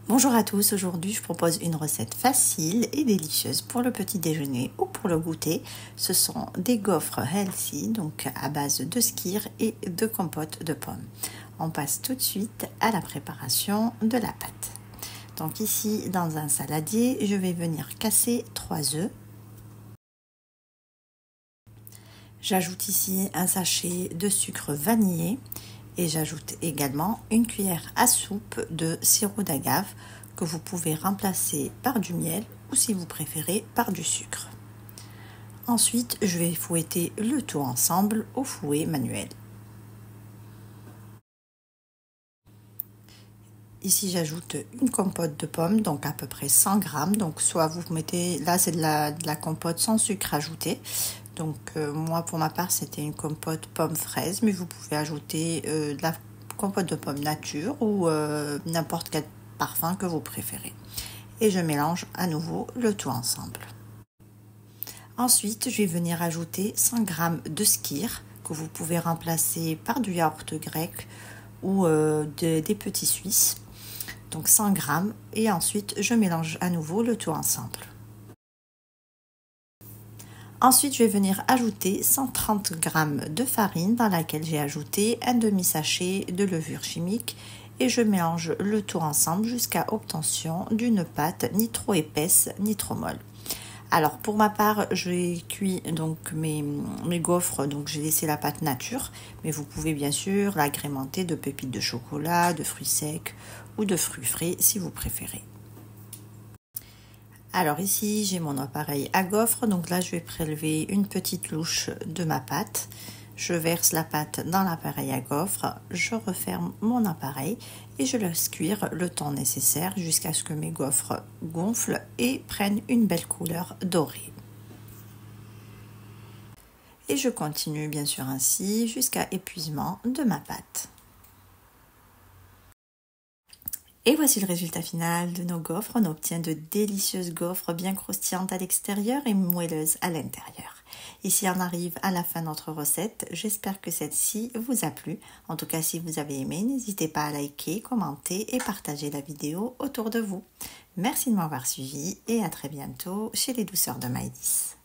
Bonjour à tous, aujourd'hui je propose une recette facile et délicieuse pour le petit déjeuner ou pour le goûter. Ce sont des gaufres healthy, donc à base de skyr et de compote de pommes. On passe tout de suite à la préparation de la pâte. Donc ici dans un saladier, je vais venir casser 3 œufs. J'ajoute ici un sachet de sucre vanillé et j'ajoute également une cuillère à soupe de sirop d'agave que vous pouvez remplacer par du miel ou si vous préférez par du sucre. Ensuite, je vais fouetter le tout ensemble au fouet manuel. Ici, j'ajoute une compote de pommes, donc à peu près 100 grammes. Donc, soit vous mettez, là c'est de la compote sans sucre ajouté. Donc, moi pour ma part, c'était une compote pomme fraise, mais vous pouvez ajouter de la compote de pommes nature ou n'importe quel parfum que vous préférez. Et je mélange à nouveau le tout ensemble. Ensuite, je vais venir ajouter 100 g de skyr que vous pouvez remplacer par du yaourt grec ou des petits suisses. Donc 100 g et ensuite je mélange à nouveau le tout ensemble. Ensuite, je vais venir ajouter 130 g de farine dans laquelle j'ai ajouté un demi-sachet de levure chimique et je mélange le tout ensemble jusqu'à obtention d'une pâte ni trop épaisse ni trop molle. Alors pour ma part, j'ai cuit donc mes gaufres, donc j'ai laissé la pâte nature, mais vous pouvez bien sûr l'agrémenter de pépites de chocolat, de fruits secs ou de fruits frais si vous préférez. Alors ici j'ai mon appareil à gaufres, donc là je vais prélever une petite louche de ma pâte. Je verse la pâte dans l'appareil à gaufres, je referme mon appareil et je laisse cuire le temps nécessaire jusqu'à ce que mes gaufres gonflent et prennent une belle couleur dorée. Et je continue bien sûr ainsi jusqu'à épuisement de ma pâte. Et voici le résultat final de nos gaufres. On obtient de délicieuses gaufres bien croustillantes à l'extérieur et moelleuses à l'intérieur. Ici on arrive à la fin de notre recette. J'espère que celle-ci vous a plu. En tout cas, si vous avez aimé, n'hésitez pas à liker, commenter et partager la vidéo autour de vous. Merci de m'avoir suivi et à très bientôt chez les douceurs de Maïdis.